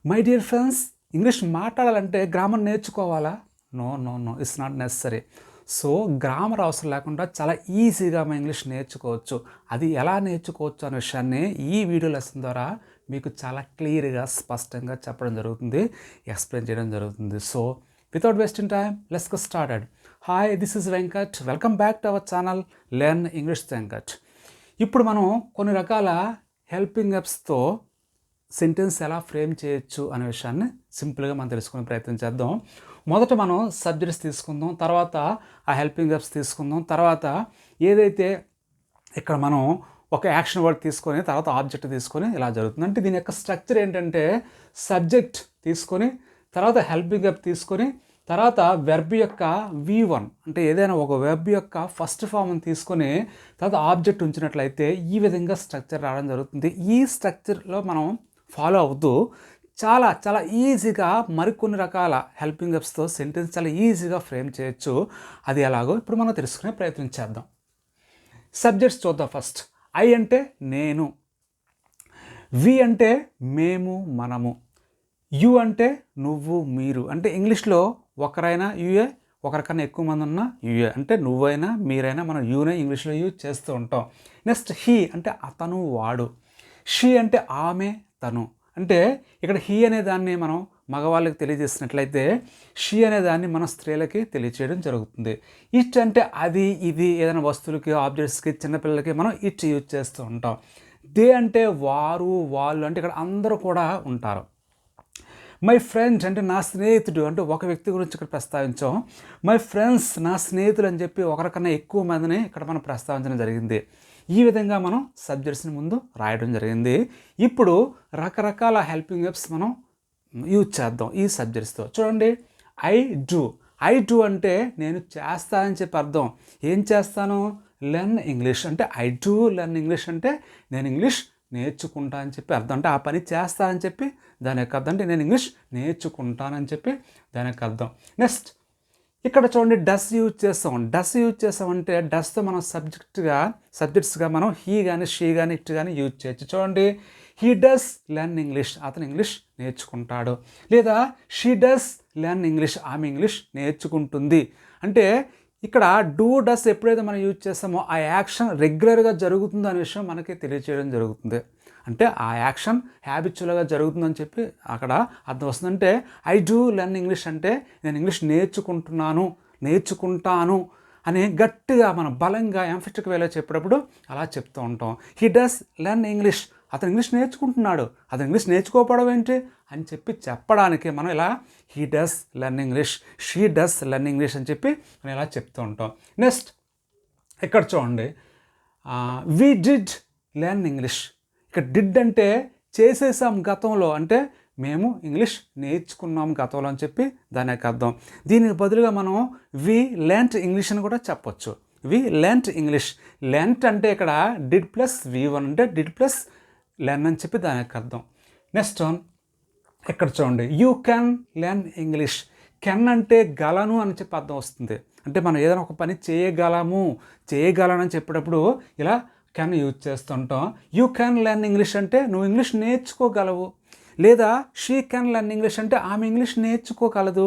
My dear friends, English మాట్లాడాలంటే grammar నేర్చుకోవాలా? No no no, it's not necessary. So grammar అవసరం లేకుండా చాలా ఈజీగా మనం ఇంగ్లీష్ నేర్చుకోవచ్చు. అది ఎలా నేర్చుకోవచ్చు అనే విషయాన్ని ఈ వీడియో లెసన్ ద్వారా మీకు చాలా క్లియర్గా స్పష్టంగా చెప్పడం జరుగుతుంది, ఎక్స్ప్లెయిన్ చేయడం జరుగుతుంది. So without wasting time, let's get started. Hi, this is Venkat. Welcome back to our channel learn English Venkat. ఇప్పుడు మనం కొన్ని రకాల హెల్పింగ్ యాప్స్తో సెంటెన్స్ ఎలా ఫ్రేమ్ చేయొచ్చు అనే విషయాన్ని సింపుల్గా మనం తెలుసుకునే ప్రయత్నం చేద్దాం. మొదట మనం సబ్జెక్ట్స్ తీసుకుందాం, తర్వాత ఆ హెల్పింగ్ యాప్స్ తీసుకుందాం, తర్వాత ఏదైతే ఇక్కడ మనం ఒక యాక్షన్ వర్డ్ తీసుకొని తర్వాత ఆబ్జెక్ట్ తీసుకొని ఇలా జరుగుతుంది. అంటే దీని యొక్క స్ట్రక్చర్ ఏంటంటే సబ్జెక్ట్ తీసుకొని తర్వాత హెల్పింగ్ యాప్ తీసుకొని తర్వాత వెర్బ్ యొక్క V1 అంటే ఏదైనా ఒక వెర్బ్ యొక్క ఫస్ట్ ఫామ్ని తీసుకొని తర్వాత ఆబ్జెక్ట్ ఉంచినట్లయితే ఈ విధంగా స్ట్రక్చర్ రావడం జరుగుతుంది. ఈ స్ట్రక్చర్లో మనం ఫాలో అవుతూ చాలా చాలా ఈజీగా మరికొన్ని రకాల హెల్పింగ్ యాప్స్తో సెంటెన్స్ చాలా ఈజీగా ఫ్రేమ్ చేయొచ్చు. అది ఎలాగో ఇప్పుడు మనం తెలుసుకునే ప్రయత్నం చేద్దాం. సబ్జెక్ట్స్ చూద్దాం. ఫస్ట్ ఐ అంటే నేను, వి అంటే మేము మనము, యు అంటే నువ్వు మీరు. అంటే ఇంగ్లీష్లో ఒకరైనా యుఏ, ఒకరికన్నా ఎక్కువ మంది ఉన్న యుఏ. అంటే నువ్వైనా మీరైనా మనం యూనే ఇంగ్లీష్లో యూజ్ చేస్తూ ఉంటాం. నెక్స్ట్ హీ అంటే అతను వాడు, షీ అంటే ఆమె తను. అంటే ఇక్కడ హీ అనే దాన్ని మనం మగవాళ్ళకి తెలియజేసినట్లయితే షీ అనే దాన్ని మన స్త్రీలకి తెలియచేయడం జరుగుతుంది. ఇట్ అంటే అది ఇది, ఏదైనా వస్తువులకి ఆబ్జెక్ట్స్కి చిన్నపిల్లలకి మనం ఇట్ యూజ్ చేస్తూ ఉంటాం. దే అంటే వారు వాళ్ళు, అంటే ఇక్కడ అందరూ కూడా ఉంటారు. మై ఫ్రెండ్ అంటే నా స్నేహితుడు, అంటే ఒక వ్యక్తి గురించి ఇక్కడ ప్రస్తావించాం. మై ఫ్రెండ్స్ నా స్నేహితులు అని చెప్పి ఒకరికన్నా ఎక్కువ మందిని ఇక్కడ మనం ప్రస్తావించడం జరిగింది. ఈ విధంగా మనం సబ్జెక్ట్స్ని ముందు రాయడం జరిగింది. ఇప్పుడు రకరకాల హెల్పింగ్ యాప్స్ మనం యూజ్ చేద్దాం ఈ సబ్జెక్ట్స్తో. చూడండి, ఐ డూ అంటే నేను చేస్తానని చెప్పి అర్థం. ఏం చేస్తాను? Learn English. అంటే ఐ డూ లెర్న్ ఇంగ్లీష్ అంటే నేను ఇంగ్లీష్ నేర్చుకుంటా అని చెప్పి అర్థం. అంటే ఆ పని చేస్తానని చెప్పి దాని యొక్క అర్థం. అంటే నేను ఇంగ్లీష్ నేర్చుకుంటానని చెప్పి దాని యొక్క అర్థం. నెక్స్ట్ ఇక్కడ చూడండి, డస్ యూజ్ చేస్తామంటే డస్తో మనం సబ్జెక్ట్స్గా మనం హీ కానీ షీ కానీ ఇట్ కానీ యూజ్ చేయొచ్చు. చూడండి, హీ డస్ లెర్న్ ఇంగ్లీష్, అతను ఇంగ్లీష్ నేర్చుకుంటాడు. లేదా షీ డస్ లెర్న్ ఇంగ్లీష్, ఆమె ఇంగ్లీష్ నేర్చుకుంటుంది. అంటే ఇక్కడ డూ డస్ ఎప్పుడైతే మనం యూజ్ చేస్తామో ఆ యాక్షన్ రెగ్యులర్గా జరుగుతుందో అనే విషయం మనకి తెలియచేయడం జరుగుతుంది. అంటే ఆ యాక్షన్ హ్యాబిచువల్గా జరుగుతుందని చెప్పి అక్కడ అర్థం వస్తుంది. అంటే ఐ డూ లెర్న్ ఇంగ్లీష్ అంటే నేను ఇంగ్లీష్ నేర్చుకుంటాను అని గట్టిగా మనం బలంగా ఎంఫెటిక్ వేలో చెప్పేటప్పుడు అలా చెప్తూ ఉంటాం. హీ డస్ లెర్న్ ఇంగ్లీష్, అతను ఇంగ్లీష్ నేర్చుకుంటున్నాడు, అతను ఇంగ్లీష్ నేర్చుకోకపోవడం ఏంటి అని చెప్పి చెప్పడానికి మనం ఇలా he does learn English, she does learn English అని చెప్పి మనం ఇలా చెప్తూ ఉంటాం. నెక్స్ట్ ఇక్కడ చూడండి, వి డిడ్ లెర్న్ ఇంగ్లీష్. ఇక్కడ డిడ్ అంటే చేసేసాం గతంలో, అంటే మేము ఇంగ్లీష్ నేర్చుకున్నాం గతంలో అని చెప్పి దాని యొక్క అర్థం. దీనికి బదులుగా మనం వి లెర్న్ట్ ఇంగ్లీష్ అని కూడా చెప్పొచ్చు. వి లెర్న్ట్ ఇంగ్లీష్. లెర్న్ట్ అంటే ఇక్కడ డిడ్ ప్లస్ V1 అంటే డిడ్ ప్లస్ లెర్న్ అని చెప్పి దాని యొక్క అర్థం. నెక్స్ట్ ఇక్కడ చూడండి, you can learn English. Can అంటే గలను అని చెప్పి అర్థం వస్తుంది. అంటే మనం ఏదైనా ఒక పని చేయగలనని చెప్పేటప్పుడు ఇలా కెన్ యూజ్ చేస్తుంటాం. యూ కెన్ లెర్న్ ఇంగ్లీష్ అంటే నువ్వు ఇంగ్లీష్ నేర్చుకోగలవు. లేదా షీ కెన్ లెర్న్ ఇంగ్లీష్ అంటే ఆమె ఇంగ్లీష్ నేర్చుకోగలదు.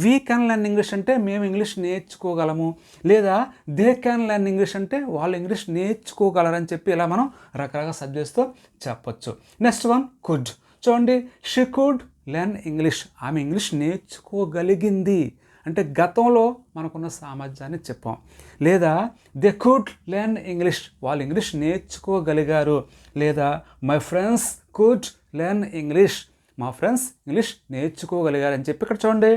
వీ కెన్ లెర్న్ ఇంగ్లీష్ అంటే మేము ఇంగ్లీష్ నేర్చుకోగలము. లేదా దే కెన్ లెర్న్ ఇంగ్లీష్ అంటే వాళ్ళు ఇంగ్లీష్ నేర్చుకోగలరని చెప్పి ఇలా మనం రకరకాల సబ్జెక్ట్స్తో చెప్పొచ్చు. Next one, could. చూడండి, షీ కుడ్ లెర్న్ ఇంగ్లీష్, ఆమె ఇంగ్లీష్ నేర్చుకోగలిగింది. అంటే గతంలో మనకున్న సామర్థ్యాన్ని చెప్పాం. లేదా దే కుడ్ లెర్న్ ఇంగ్లీష్, వాళ్ళు ఇంగ్లీష్ నేర్చుకోగలిగారు. లేదా my friends could learn English, మా ఫ్రెండ్స్ ఇంగ్లీష్ నేర్చుకోగలిగారు అని చెప్పి ఇక్కడ చూడండి,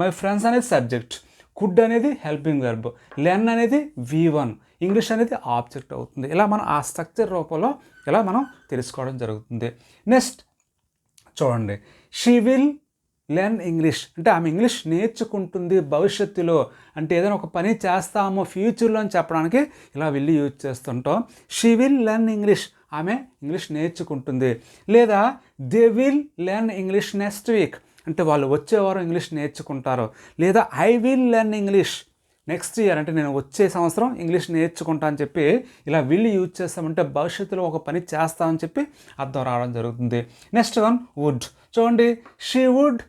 మై ఫ్రెండ్స్ అనేది సబ్జెక్ట్, కుడ్ అనేది హెల్పింగ్ వెర్బ్, లెర్న్ అనేది V1, ఇంగ్లీష్ అనేది ఆబ్జెక్ట్ అవుతుంది. ఇలా మనం ఆ స్ట్రక్చర్ రూపంలో ఇలా మనం తెలుసుకోవడం జరుగుతుంది. నెక్స్ట్ చూడండి, షీ విల్ లెర్న్ ఇంగ్లీష్ అంటే ఆమె ఇంగ్లీష్ నేర్చుకుంటుంది భవిష్యత్తులో. అంటే ఏదైనా ఒక పని చేస్తామో ఫ్యూచర్లో అని చెప్పడానికి ఇలా విల్ యూజ్ చేస్తుంటాం. షీ విల్ లెర్న్ ఇంగ్లీష్, ఆమె ఇంగ్లీష్ నేర్చుకుంటుంది. లేదా they will learn English next week, అంటే వాళ్ళు వచ్చే వారం ఇంగ్లీష్ నేర్చుకుంటారు. లేదా I will learn English, next year అంటే నేను వచ్చే సంవత్సరం ఇంగ్లీష్ నేర్చుకుంటా అని చెప్పి ఇలా విల్ యూజ్ చేస్తామంటే భవిష్యత్తులో ఒక పని చేస్తామని చెప్పి అర్థం రావడం జరుగుతుంది. Next one would. చూడండి, షీ వుడ్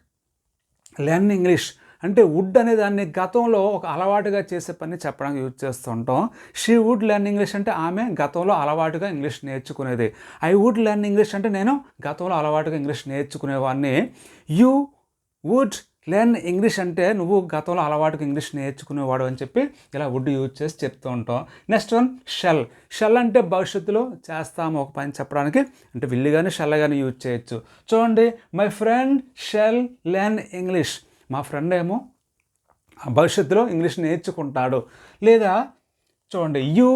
లెర్న్ ఇంగ్లీష్ అంటే వుడ్ అనే దాన్ని గతంలో ఒక అలవాటుగా చేసే పని చెప్పడానికి యూజ్ చేస్తూ ఉంటాం. షీ వుడ్ లెర్న్ ఇంగ్లీష్ అంటే ఆమె గతంలో అలవాటుగా ఇంగ్లీష్ నేర్చుకునేది. ఐ వుడ్ లెర్న్ ఇంగ్లీష్ అంటే నేను గతంలో అలవాటుగా ఇంగ్లీష్ నేర్చుకునేవాడిని. యూ వుడ్ లెర్న్ ఇంగ్లీష్ అంటే నువ్వు గతంలో అలవాటుగా ఇంగ్లీష్ నేర్చుకునేవాడు అని చెప్పి ఇలా వుడ్ యూజ్ చేసి చెప్తూ ఉంటాం. Next one shell. షెల్ అంటే భవిష్యత్తులో చేస్తాము ఒక పని చెప్పడానికి, అంటే విల్లు కానీ షెల్ కానీ యూజ్ చేయొచ్చు. చూడండి, my friend shall learn English. మా ఫ్రెండ్ ఏమో భవిష్యత్తులో ఇంగ్లీష్ నేర్చుకుంటాడు. లేదా చూడండి, యూ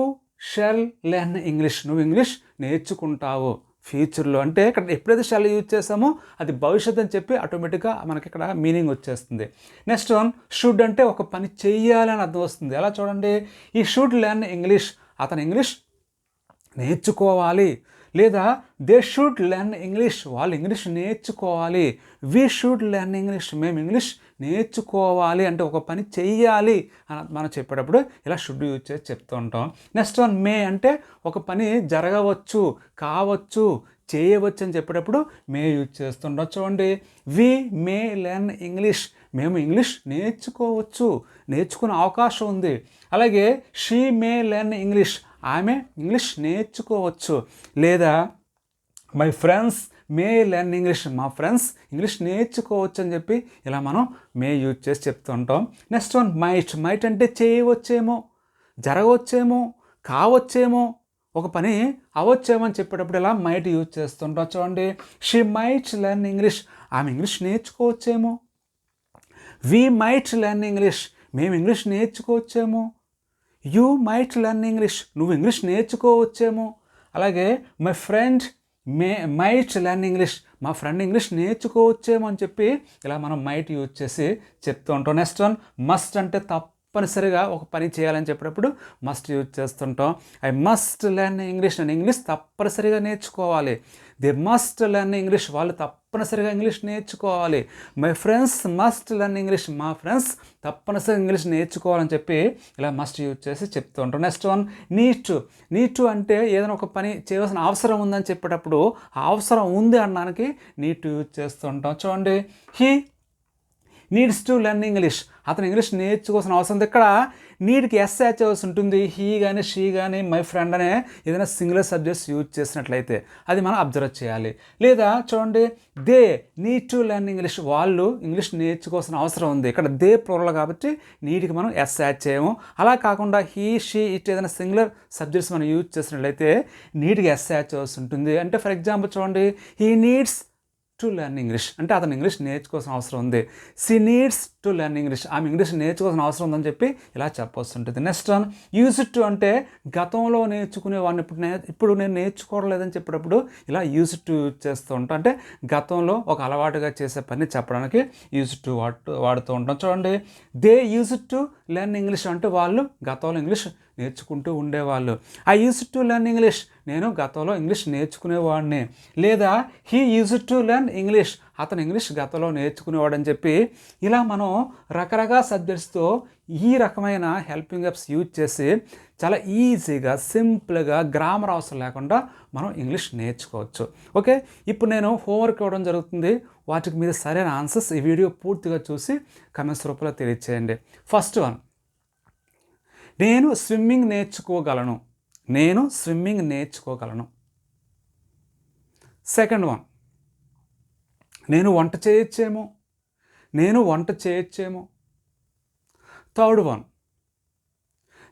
షెల్ లెర్న్ ఇంగ్లీష్, నువ్వు ఇంగ్లీష్ నేర్చుకుంటావు ఫ్యూచర్లో. అంటే ఇక్కడ ఎప్పుడైతే షెల్ యూజ్ చేసామో అది భవిష్యత్తు అని చెప్పి ఆటోమేటిక్గా మనకి ఇక్కడ మీనింగ్ వచ్చేస్తుంది. నెక్స్ట్ వన్ షుడ్ అంటే ఒక పని చెయ్యాలని అర్థం వస్తుంది. ఎలా చూడండి, ఈ షుడ్ లెర్న్ ఇంగ్లీష్, అతను ఇంగ్లీష్ నేర్చుకోవాలి. లేదా దే షుడ్ లెర్న్ ఇంగ్లీష్, వాళ్ళు ఇంగ్లీష్ నేర్చుకోవాలి. వి షుడ్ లెర్న్ ఇంగ్లీష్, మేము ఇంగ్లీష్ నేర్చుకోవాలి అంటే ఒక పని చెయ్యాలి అని మనం చెప్పేటప్పుడు ఇలా షుడ్ యూజ్ చేసి చెప్తూ ఉంటాం. నెక్స్ట్ వన్ మే అంటే ఒక పని జరగవచ్చు, కావచ్చు, చేయవచ్చు అని చెప్పేటప్పుడు మే యూజ్ చేస్తుంటాం. చూడండి, వి మే లెర్న్ ఇంగ్లీష్, మేము ఇంగ్లీష్ నేర్చుకోవచ్చు, నేర్చుకునే అవకాశం ఉంది. అలాగే షీ మే లెర్న్ ఇంగ్లీష్, ఆమె ఇంగ్లీష్ నేర్చుకోవచ్చు. లేదా my friends may learn English, మా ఫ్రెండ్స్ ఇంగ్లీష్ నేర్చుకోవచ్చు అని చెప్పి ఇలా మనం మే యూజ్ చేసి చెప్తుంటాం. Next one might. మైట్ అంటే చేయవచ్చేమో, జరగవచ్చేమో, కావచ్చేమో, ఒక పని అవచ్చేమో అని చెప్పేటప్పుడు ఇలా మైట్ యూజ్ చేస్తుంటాం. చూడండి, షీ మైట్ లెర్న్ ఇంగ్లీష్, ఆమె ఇంగ్లీష్ నేర్చుకోవచ్చేమో. వి మైట్ లెర్న్ ఇంగ్లీష్, మేము ఇంగ్లీష్ నేర్చుకోవచ్చేమో. యూ మైట్ లెర్న్ ఇంగ్లీష్, నువ్వు ఇంగ్లీష్ నేర్చుకోవచ్చేమో. అలాగే my friend might learn English, మా ఫ్రెండ్ ఇంగ్లీష్ నేర్చుకోవచ్చేమో అని చెప్పి ఇలా మనం మైట్ యూజ్ చేసి చెప్తూ ఉంటాం. నెక్స్ట్ వన్ మస్ట్ అంటే తప్పనిసరిగా ఒక పని చేయాలని చెప్పేటప్పుడు మస్ట్ యూజ్ చేస్తుంటాం. ఐ మస్ట్ లెర్న్ ఇంగ్లీష్, నేను ఇంగ్లీష్ తప్పనిసరిగా నేర్చుకోవాలి. దే మస్ట్ లెర్న్ ఇంగ్లీష్, వాళ్ళు తప్పనిసరిగా ఇంగ్లీష్ నేర్చుకోవాలి. My friends must learn English, మా ఫ్రెండ్స్ తప్పనిసరిగా ఇంగ్లీష్ నేర్చుకోవాలని చెప్పి ఇలా మస్ట్ యూజ్ చేసి చెప్తూ ఉంటాం. నెక్స్ట్ వన్ నీడ్ టు అంటే ఏదైనా ఒక పని చేయవలసిన అవసరం ఉందని చెప్పేటప్పుడు ఆ అవసరం ఉంది అనడానికి నీడ్ టు యూజ్ చేస్తూ ఉంటాం. చూడండి, he needs to learn English, అతను ఇంగ్లీష్ నేర్చుకోవాల్సిన అవసరం ఉంది. ఇక్కడ నీడ్కి ఎస్ అవ్వాల్సి ఉంటుంది. హీ కానీ షీ కానీ మై ఫ్రెండ్ అనే ఏదైనా సింగులర్ సబ్జెక్ట్స్ యూజ్ చేసినట్లయితే అది మనం అబ్జర్వ్ చేయాలి. లేదా చూడండి, they need to learn English, వాళ్ళు ఇంగ్లీష్ నేర్చుకోవాల్సిన అవసరం ఉంది. ఇక్కడ దే ప్లూరల్ కాబట్టి నీడ్కి మనం ఎస్ యాడ్ చేయము. అలా కాకుండా హీ షీ ఇట్ ఏదైనా సింగులర్ సబ్జెక్ట్స్ మనం యూజ్ చేసినట్లయితే నీడ్కి ఎస్ యాడ్ చేయాల్సి ఉంటుంది. అంటే ఫర్ ఎగ్జాంపుల్ చూడండి, he needs to learn English అంటే అతను ఇంగ్లీష్ నేర్చుకోవాల్సిన అవసరం ఉంది. She needs to learn English, ఆమె ఇంగ్లీష్ నేర్చుకోవాల్సిన అవసరం ఉందని చెప్పి ఇలా చెప్పవలసి ఉంటుంది. నెక్స్ట్ వన్ యూజ్ టు అంటే గతంలో నేర్చుకునేవాడిని ఇప్పుడు నేను నేర్చుకోవడం లేదని చెప్పేటప్పుడు ఇలా యూజ్ టు యూజ్ చేస్తూ ఉంటాం. అంటే గతంలో ఒక అలవాటుగా చేసే పని చెప్పడానికి యూజ్ టు వాడుతూ ఉంటాం. చూడండి, they use to learn English అంటే వాళ్ళు గతంలో ఇంగ్లీష్ నేర్చుకుంటూ ఉండేవాళ్ళు. I use to learn English, నేను గతంలో ఇంగ్లీష్ నేర్చుకునేవాడిని. లేదా he use to learn English, అతను ఇంగ్లీష్ గతంలో నేర్చుకునేవాడు అని చెప్పి ఇలా మనం రకరకాల సబ్జెక్ట్స్తో ఈ రకమైన హెల్పింగ్ యాప్స్ యూజ్ చేసి చాలా ఈజీగా సింపుల్గా గ్రామర్ అవసరం లేకుండా మనం ఇంగ్లీష్ నేర్చుకోవచ్చు. ఓకే, ఇప్పుడు నేను హోంవర్క్ ఇవ్వడం జరుగుతుంది. వాటికి మీద సరైన ఆన్సర్స్ ఈ వీడియో పూర్తిగా చూసి కమెంట్స్ రూపంలో తెలియచేయండి. ఫస్ట్ వన్, నేను స్విమ్మింగ్ నేర్చుకోగలను. నేను స్విమ్మింగ్ నేర్చుకోగలను. సెకండ్ వన్, నేను వంట చేయొచ్చేమో. నేను వంట చేయొచ్చేమో. థర్డ్ వన్,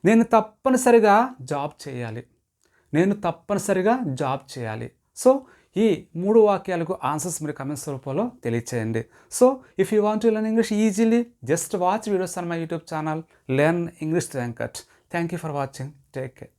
నేను తప్పనిసరిగా జాబ్ చేయాలి. నేను తప్పనిసరిగా జాబ్ చేయాలి. సో ఈ 3 వాక్యాలకు ఆన్సర్స్ మీరు కమెంట్స్ రూపంలో తెలియచేయండి. So if you want to learn English easily just watch videos on my YouTube channel learn English Venkat. Thank you for watching. Take care.